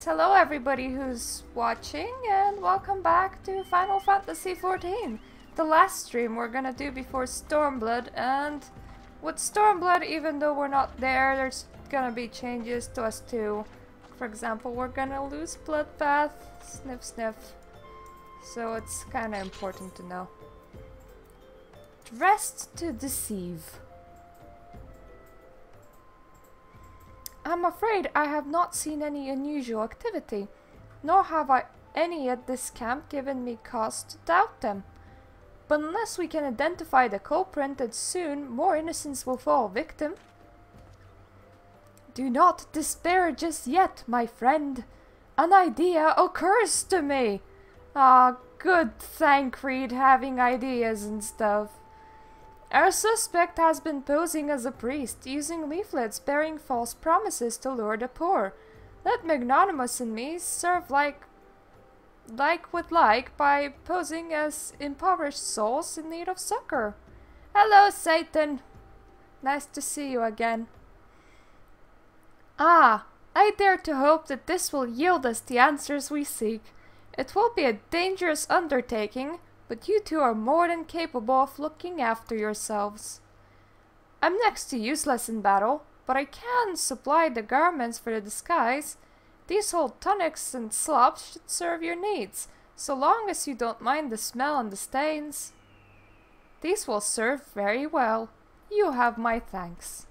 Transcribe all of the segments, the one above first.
Hello everybody who's watching, and welcome back to Final Fantasy XIV. The last stream we're gonna do before Stormblood, and with Stormblood, even though we're not there, there's gonna be changes to us too. For example, we're gonna lose Bloodbath, sniff sniff. So it's kinda important to know. Dressed to Deceive. I'm afraid I have not seen any unusual activity, nor have any at this camp given me cause to doubt them. But unless we can identify the culprit, then soon more innocents will fall victim. Do not despair just yet, my friend. An idea occurs to me. Ah, good Thancred having ideas and stuff. Our suspect has been posing as a priest, using leaflets bearing false promises to lure the poor. Let Magnanimous and me serve like with like by posing as impoverished souls in need of succor. Hello, Satan! Nice to see you again. Ah, I dare to hope that this will yield us the answers we seek. It will be a dangerous undertaking, but you two are more than capable of looking after yourselves. I'm next to useless in battle, but I can supply the garments for the disguise. These old tunics and slops should serve your needs, so long as you don't mind the smell and the stains. These will serve very well. You have my thanks.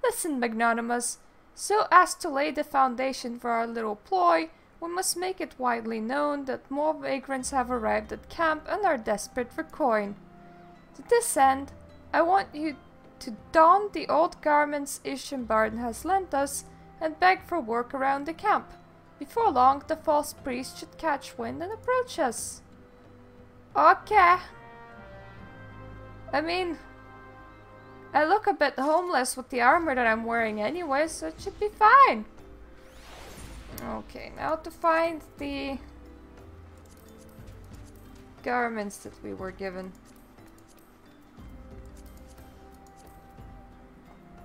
Listen, Magnanimous, so as to lay the foundation for our little ploy, we must make it widely known that more vagrants have arrived at camp and are desperate for coin. To this end, I want you to don the old garments Isambard has lent us and beg for work around the camp. Before long, the false priest should catch wind and approach us. Okay. I mean, I look a bit homeless with the armor that I'm wearing anyway, so it should be fine. Okay, now to find the garments that we were given.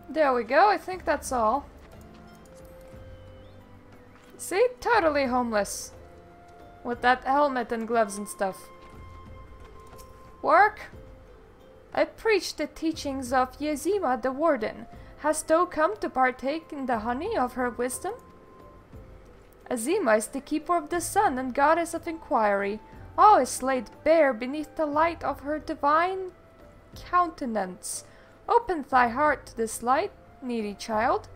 There we go, I think that's all. See? Totally homeless. With that helmet and gloves and stuff. Work? I preach the teachings of Eorzea the Warden. Hast thou come to partake in the honey of her wisdom? Eorzea is the keeper of the sun and goddess of inquiry. All is laid bare beneath the light of her divine countenance. Open thy heart to this light, needy child.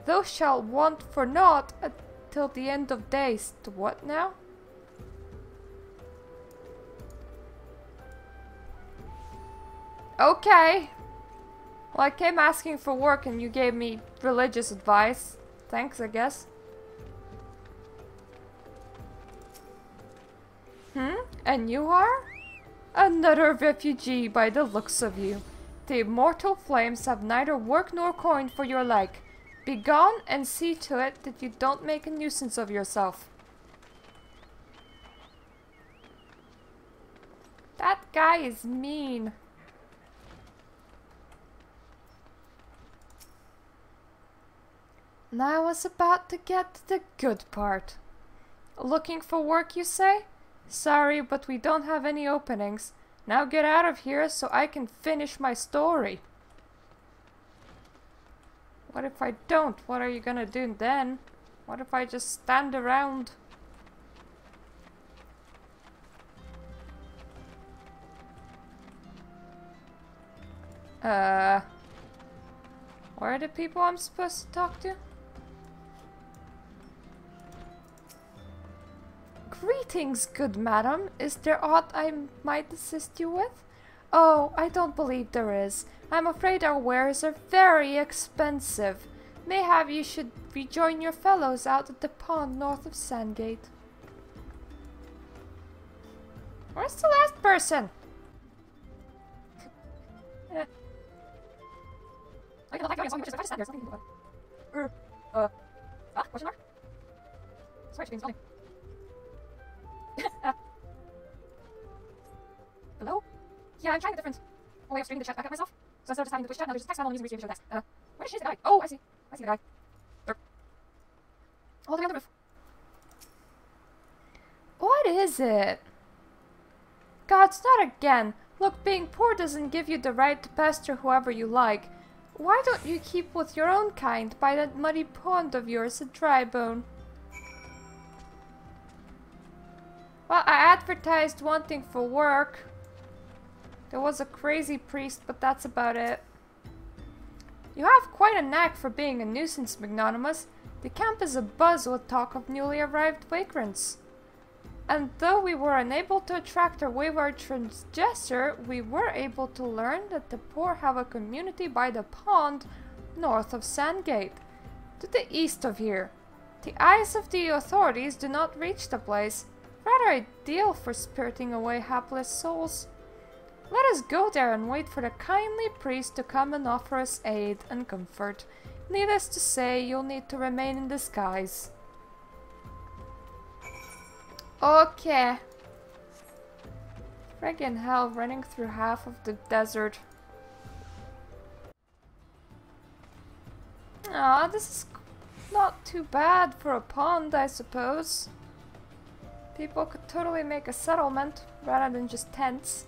Thou shalt want for naught till the end of days. To what now? Okay. Well, I came asking for work and you gave me religious advice. Thanks, I guess. And you are? Another refugee by the looks of you. The immortal flames have neither work nor coin for your like. Begone and see to it that you don't make a nuisance of yourself. That guy is mean. And I was about to get to the good part. Looking for work, you say? Sorry, but we don't have any openings. Now get out of here so I can finish my story. What if I don't? What are you gonna do then? What if I just stand around? Where are the people I'm supposed to talk to? Greetings, good madam. Is there aught I might assist you with? Oh, I don't believe there is. I'm afraid our wares are very expensive. Mayhap you should rejoin your fellows out at the pond north of Sandgate. Where's the last person? I don't like how you're just stand there. Something question mark? Sorry, she's building. Hello? Yeah, I'm trying a different way of streaming the chat back up myself. So instead of just having the Twitch chat, now there's just text panel and using Reach text. Where is the guy? Oh, I see. I see the guy. There. All the way on the roof. is it? Gods, not again. Look, being poor doesn't give you the right to pester whoever you like. Why don't you keep with your own kind by that muddy pond of yours at Drybone? Well, I advertised wanting for work. There was a crazy priest, but that's about it. You have quite a knack for being a nuisance, Magnanimous. The camp is abuzz with talk of newly arrived vagrants. And though we were unable to attract our wayward transgressor, we were able to learn that the poor have a community by the pond north of Sandgate, to the east of here. The eyes of the authorities do not reach the place, rather ideal for spiriting away hapless souls. Let us go there and wait for the kindly priest to come and offer us aid and comfort. Needless to say, you'll need to remain in disguise. Okay. Friggin' hell, running through half of the desert. Ah, this is not too bad for a pond, I suppose. People could totally make a settlement rather than just tents.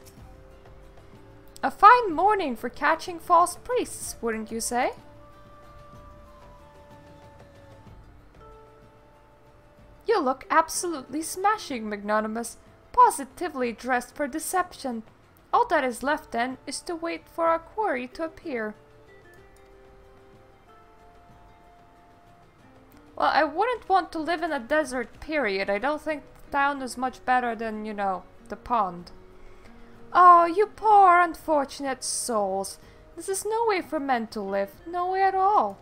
A fine morning for catching false priests, wouldn't you say? You look absolutely smashing, Magnanimous. Positively dressed for deception. All that is left then is to wait for our quarry to appear. Well, I wouldn't want to live in a desert, period. I don't think the town is much better than, you know, the pond. Oh, you poor unfortunate souls. This is no way for men to live. No way at all.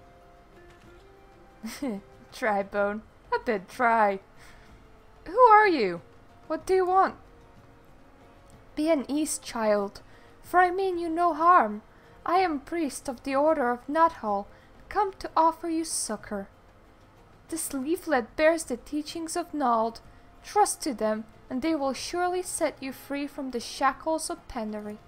Drybone. A bit dry. Who are you? What do you want? Be an ease, child, for I mean you no harm. I am priest of the Order of Nuthall, come to offer you succor. This leaflet bears the teachings of Nald. Trust to them, and they will surely set you free from the shackles of penury.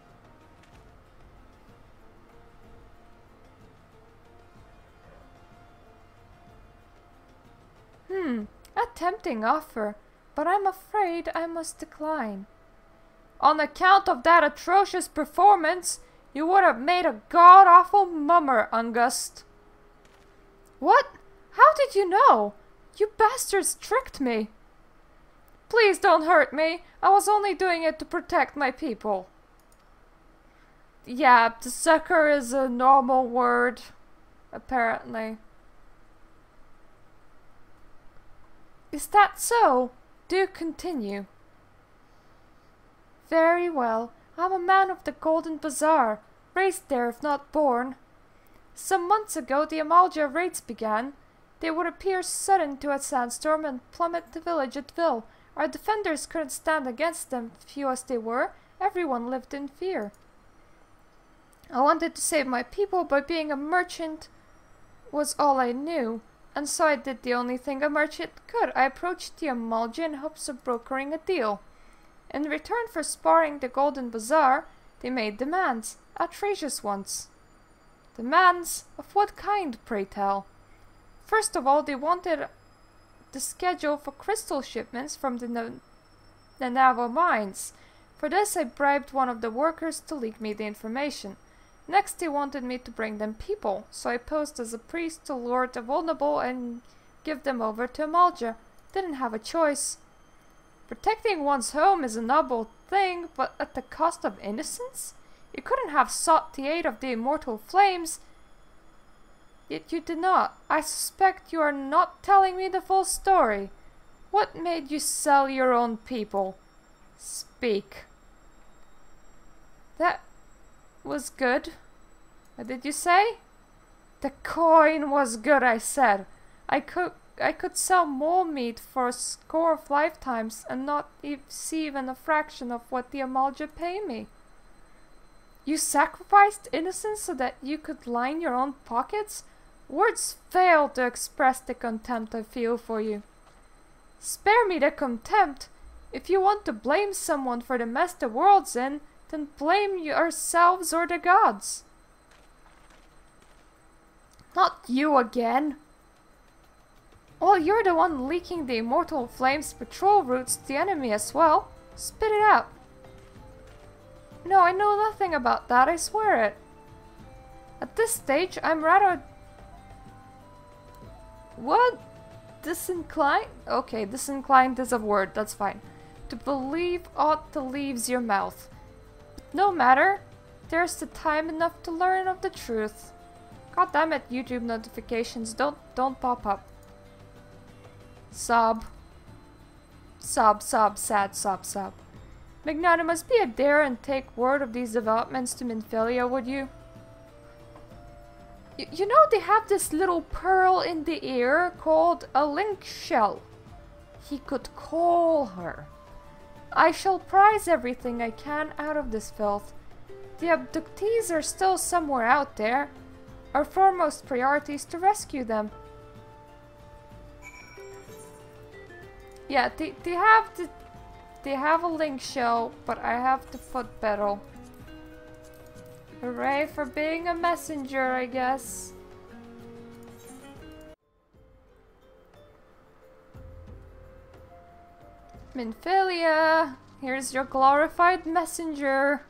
A tempting offer, but I'm afraid I must decline. On account of that atrocious performance, you would have made a god-awful mummer, Ungust. What? How did you know? You bastards tricked me. Please don't hurt me. I was only doing it to protect my people. Yeah, the succor is a normal word, apparently. Is that so? Do continue. Very well. I'm a man of the Golden Bazaar, raised there if not born. Some months ago the Amalja raids began. They would appear sudden to a sandstorm and plummet the village at will. Our defenders couldn't stand against them, few as they were. Everyone lived in fear. I wanted to save my people by being a merchant was all I knew. And so I did the only thing a merchant could. I approached the Amalja in hopes of brokering a deal. In return for sparring the Golden Bazaar, they made demands, outrageous ones. Demands? Of what kind, pray tell? First of all, they wanted the schedule for crystal shipments from the Navajo mines. For this I bribed one of the workers to leak me the information. Next they wanted me to bring them people, so I posed as a priest to lure the vulnerable and give them over to Amalja. Didn't have a choice. Protecting one's home is a noble thing, but at the cost of innocence? You couldn't have sought the aid of the immortal flames. Yet you did not. I suspect you are not telling me the full story. What made you sell your own people? Speak. That was good. What did you say? The coin was good, I said. I could sell more meat for a score of lifetimes and not see even a fraction of what the Amalja pay me. You sacrificed innocence so that you could line your own pockets? Words fail to express the contempt I feel for you. Spare me the contempt. If you want to blame someone for the mess the world's in, then blame yourselves or the gods. Not you again. Well, you're the one leaking the Immortal Flames patrol routes to the enemy as well. Spit it out. No, I know nothing about that, I swear it. At this stage, I'm rather... What? Disinclined? Okay, disinclined is a word, that's fine. To believe aught that leaves your mouth. But no matter, there's the time enough to learn of the truth. God damn it, YouTube notifications, don't pop up. Sob. Sob, sob, sad, sob, sob. Magnanimous, be a dare and take word of these developments to Minfilia, would you? You know they have this little pearl in the ear called a link shell. He could call her. I shall prize everything I can out of this filth. The abductees are still somewhere out there. Our foremost priority is to rescue them. Yeah, they have a link shell, but I have the foot pedal. Hooray for being a messenger, I guess. Minfilia, here's your glorified messenger.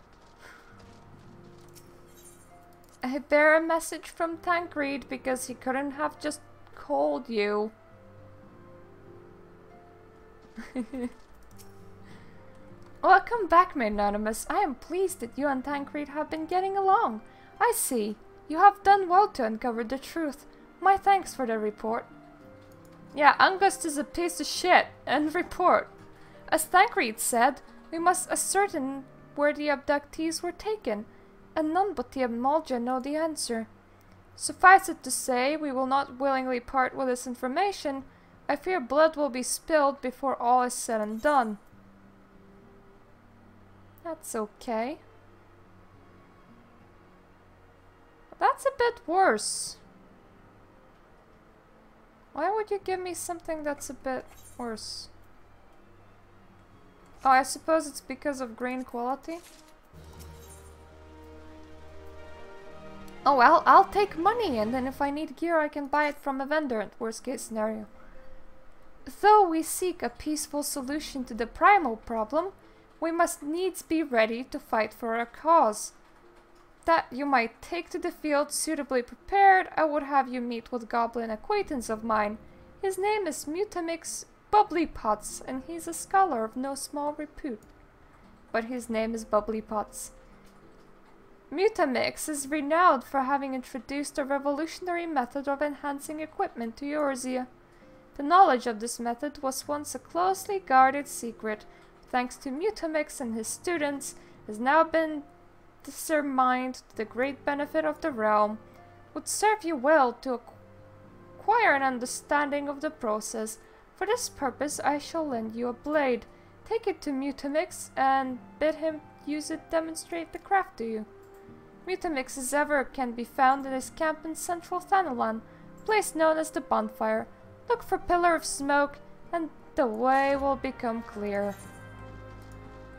I bear a message from Tancred because he couldn't have just called you. Welcome back, my Anonymous. I am pleased that you and Tancred have been getting along. I see. You have done well to uncover the truth. My thanks for the report. Yeah, Angust is a piece of shit. And report. As Tancred said, we must ascertain where the abductees were taken, and none but the Amalja know the answer. Suffice it to say, we will not willingly part with this information. I fear blood will be spilled before all is said and done. That's okay. That's a bit worse. Why would you give me something that's a bit worse? Oh, I suppose it's because of grain quality. Oh well, I'll take money, and then if I need gear I can buy it from a vendor at worst case scenario. Though we seek a peaceful solution to the primal problem, we must needs be ready to fight for our cause. That you might take to the field suitably prepared, I would have you meet with a goblin acquaintance of mine. His name is Mutamix Bubbly Pots, and he's a scholar of no small repute. But his name is Bubbly Pots. Mutamix is renowned for having introduced a revolutionary method of enhancing equipment to Eorzea. The knowledge of this method was once a closely guarded secret. Thanks to Mutamix and his students, has now been disseminated to the great benefit of the realm. Would serve you well to acquire an understanding of the process. For this purpose I shall lend you a blade. Take it to Mutamix and bid him use it demonstrate the craft to you. Mutamix as ever can be found in his camp in central Thanalan, place known as the Bonfire. Look for Pillar of Smoke and the way will become clear.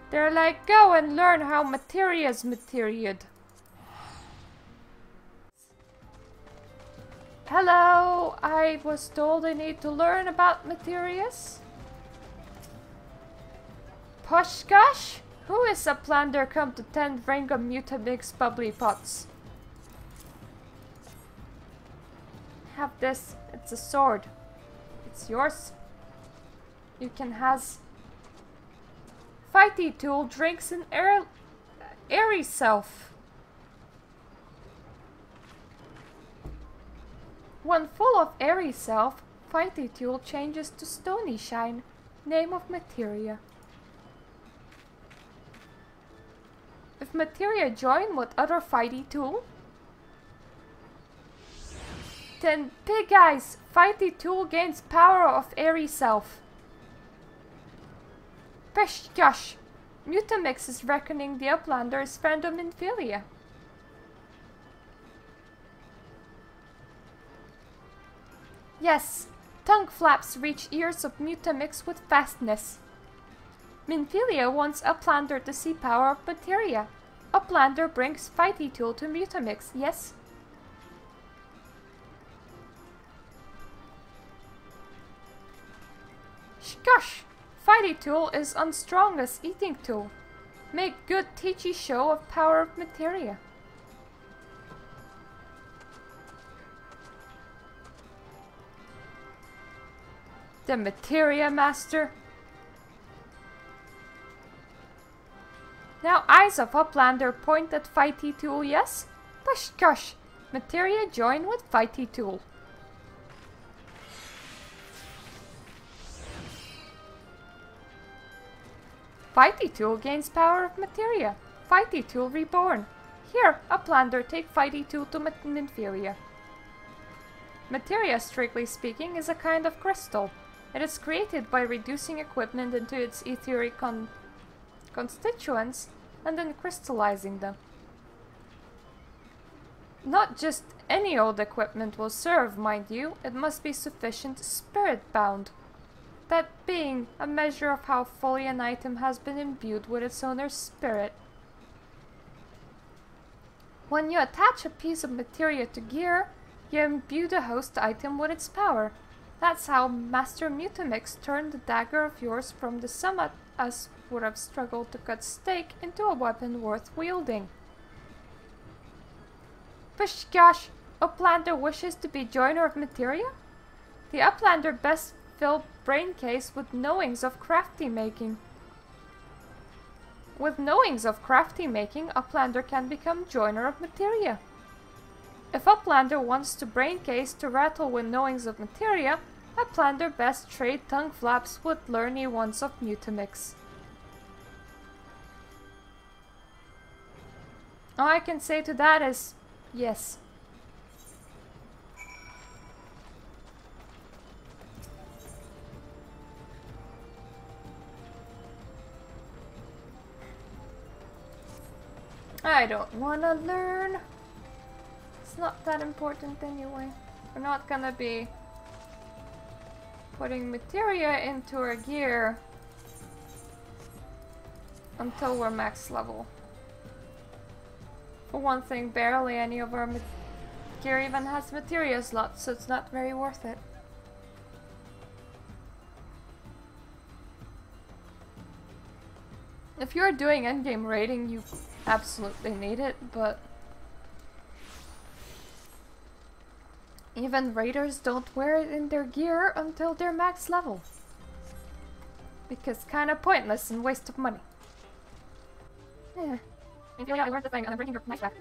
They're like, go and learn how Materia's materia'd. Hello, I was told I need to learn about Materias. Poshgosh? Who is a plander come to tend Renga Mutamix Bubbly Pots? Have this, it's a sword. It's yours. You can has Fighty Tool drinks an airy self. When full of airy self, Fighty Tool changes to Stony Shine, name of Materia. If Materia join with other Fighty Tool, then Pig Eyes, Fighty Tool gains power of airy self. Peshgosh, Mutamix is reckoning the Uplander as friend of Minfilia. Yes, tongue flaps reach ears of Mutamix with fastness. Minfilia wants Uplander to see power of Materia. Uplander brings Fighty Tool to Mutamix, yes? Gosh! Fighty tool is unstrong as eating tool. Make good teachy show of power of materia. The materia master. Now eyes of Uplander point at Fighty tool, yes? Push gosh! Materia join with Fighty tool. Fighty tool gains power of materia. Fighty tool reborn. Here, Uplander, take Fighty tool to Minfilia. Materia, strictly speaking, is a kind of crystal. It is created by reducing equipment into its etheric constituents and then crystallizing them. Not just any old equipment will serve, mind you. It must be sufficient spirit-bound. That being a measure of how fully an item has been imbued with its owner's spirit. When you attach a piece of materia to gear, you imbue the host item with its power. That's how Master Mutamix turned the dagger of yours from the some of us would have struggled to cut steak into a weapon worth wielding. Push gosh, Uplander wishes to be joiner of materia? The Uplander best fill brain case with knowings of crafty making. With knowings of crafty making, Uplander can become joiner of materia. If Uplander wants to brain case to rattle with knowings of materia, Uplander best trade tongue flaps with learny ones of Mutamix. All I can say to that is, yes. I don't wanna learn. It's not that important anyway. We're not gonna be putting materia into our gear until we're max level. For one thing, barely any of our gear even has materia slots, so it's not very worth it. If you're doing endgame raiding, you absolutely need it, but even raiders don't wear it in their gear until they're max level. Because kinda pointless and waste of money. Yeah. Minfilia, I learned the thing and I'm bringing your knife back.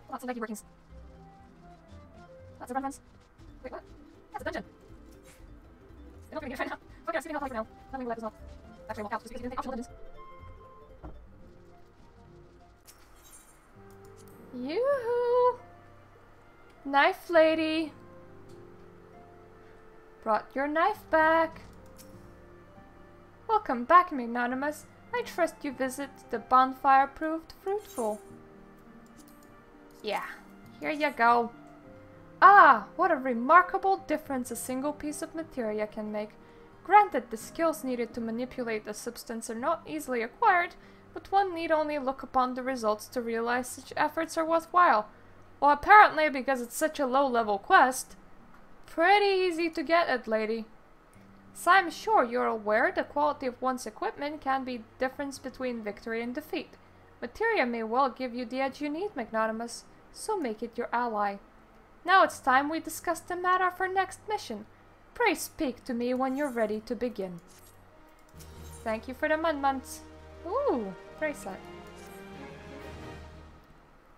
Lots of leggy workings. Lots of run runs. Wait, what? That's a dungeon! They don't give me a right now. Fuck it, I'm speeding off like now. Nothing will let us off. Actually, I won't count, just because we didn't take optional dungeons. Yoo-hoo! Knife lady! Brought your knife back. Welcome back, Magnanimous. I trust your visit to the bonfire proved fruitful. Yeah, here you go. Ah, what a remarkable difference a single piece of materia can make. Granted, the skills needed to manipulate the substance are not easily acquired, but one need only look upon the results to realize such efforts are worthwhile. Well, apparently because it's such a low-level quest. Pretty easy to get it, lady. So I'm sure you're aware the quality of one's equipment can be the difference between victory and defeat. Materia may well give you the edge you need, Magnanimous, so make it your ally. Now it's time we discuss the matter for next mission. Pray speak to me when you're ready to begin. Thank you for the munmunts. Ooh, praise that.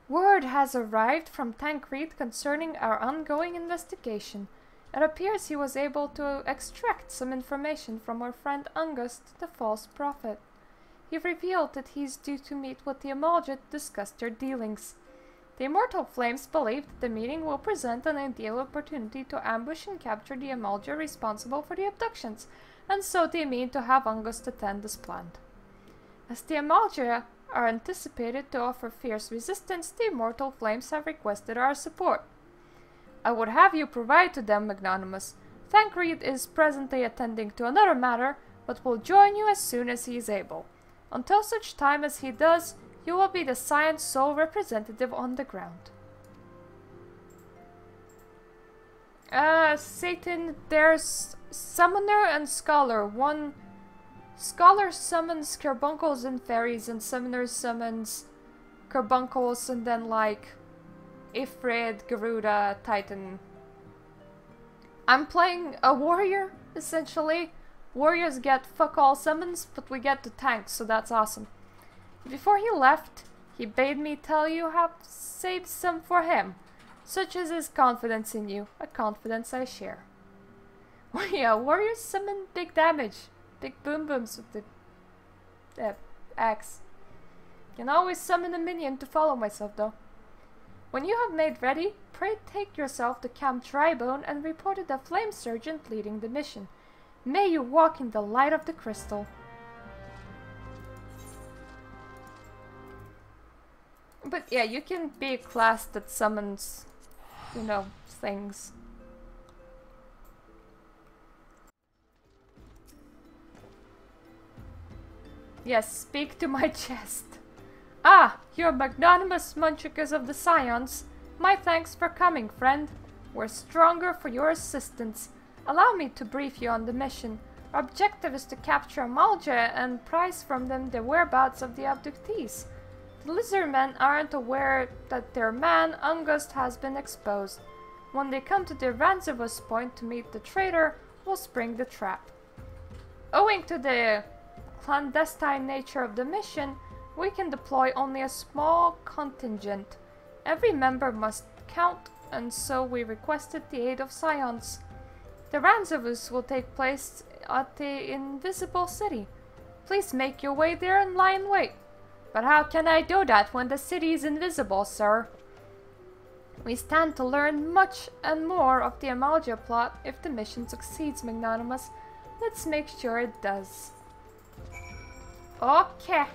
Word has arrived from Tancred concerning our ongoing investigation. It appears he was able to extract some information from our friend Ungust, the false prophet. He revealed that he is due to meet with the Amalja to discuss their dealings. The Immortal Flames believe that the meeting will present an ideal opportunity to ambush and capture the Amalja responsible for the abductions, and so they mean to have Ungust attend as planned. As the Amalja are anticipated to offer fierce resistance, the Immortal Flames have requested our support. I would have you provide to them, Magnanimous. Tancred is presently attending to another matter, but will join you as soon as he is able. Until such time as he does, you will be the Science sole representative on the ground. Satan, there's Summoner and Scholar. One Scholar summons carbuncles and fairies, and Summoner summons carbuncles and then like Ifrit, Garuda, Titan. I'm playing a warrior, essentially. Warriors get fuck all summons, but we get the tanks, so that's awesome. Before he left, he bade me tell you have saved some for him. Such is his confidence in you, a confidence I share. Well, yeah, warriors summon big damage. Big boom booms with the axe. Can always summon a minion to follow myself though. When you have made ready, pray take yourself to Camp Drybone and report to the Flame Sergeant leading the mission. May you walk in the light of the crystal. But yeah, you can be a class that summons, you know, things. Yes, speak to my chest. Ah, you're magnanimous munchkins of the Scions. My thanks for coming, friend. We're stronger for your assistance. Allow me to brief you on the mission. Our objective is to capture Eorzea and prise from them the whereabouts of the abductees. The lizardmen aren't aware that their man, Ungust, has been exposed. When they come to the Ranzavus point to meet the traitor, we'll spring the trap. Owing to the clandestine nature of the mission, we can deploy only a small contingent. Every member must count, and so we requested the aid of Scions. The Ranzavus will take place at the Invisible City. Please make your way there and lie in wait. But how can I do that when the city is invisible, sir? We stand to learn much and more of the Eorzea plot if the mission succeeds, Magnanimous. Let's make sure it does. Okay.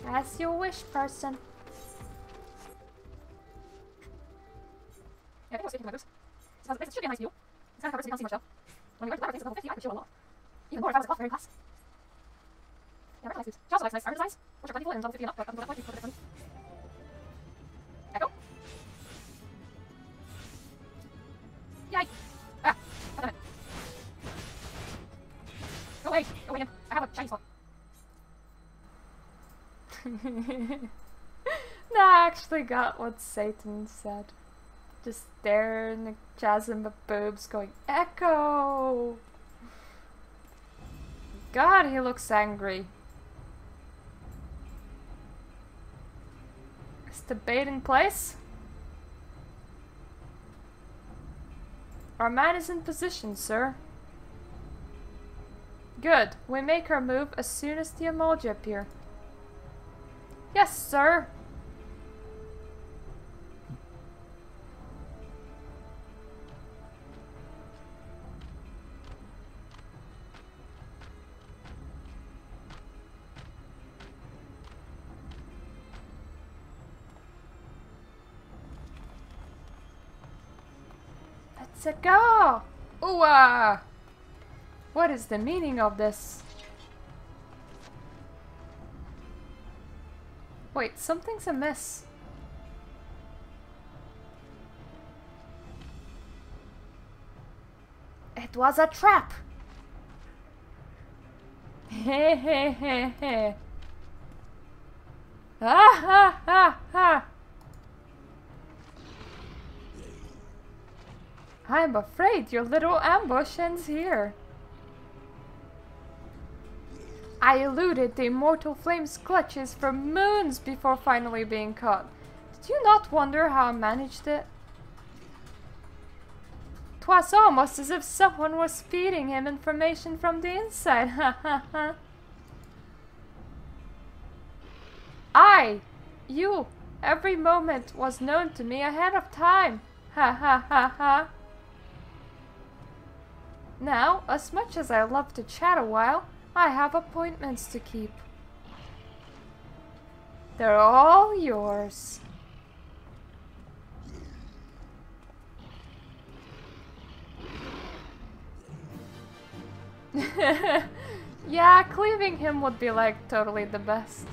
As you wish, person. Yeah, I think I was taking my boots. So it should be nice view. It's kind of covered so you can't see much though. When we went to Labyrinth, level 50, I could show a lot. Even more if I was a buff very class. Yeah, very nice boots. She also likes nice art designs, which are plentiful in level 50 and up, but until that point, you can put it funny. Echo. Yay! Ah! God damn it. Go away! Go away again. I have a shiny spot. No, I actually got what Satan said. Just there in the chasm of boobs going, Echo! God, he looks angry. Is the bait in place? Our man is in position, sir. Good. We make our move as soon as the Eorzea appear. Yes, sir. Let's go! Ooh! What is the meaning of this? Wait, something's amiss. It was a trap! He he he he. Ah ha ha ha! I'm afraid your little ambush ends here. I eluded the immortal flame's clutches for moons before finally being caught. Did you not wonder how I managed it? 'Twas almost as if someone was feeding him information from the inside. Ha ha ha. You, every moment was known to me ahead of time. Ha ha ha ha. Now, as much as I love to chat a while, I have appointments to keep. They're all yours. Yeah, cleaving him would be like totally the best.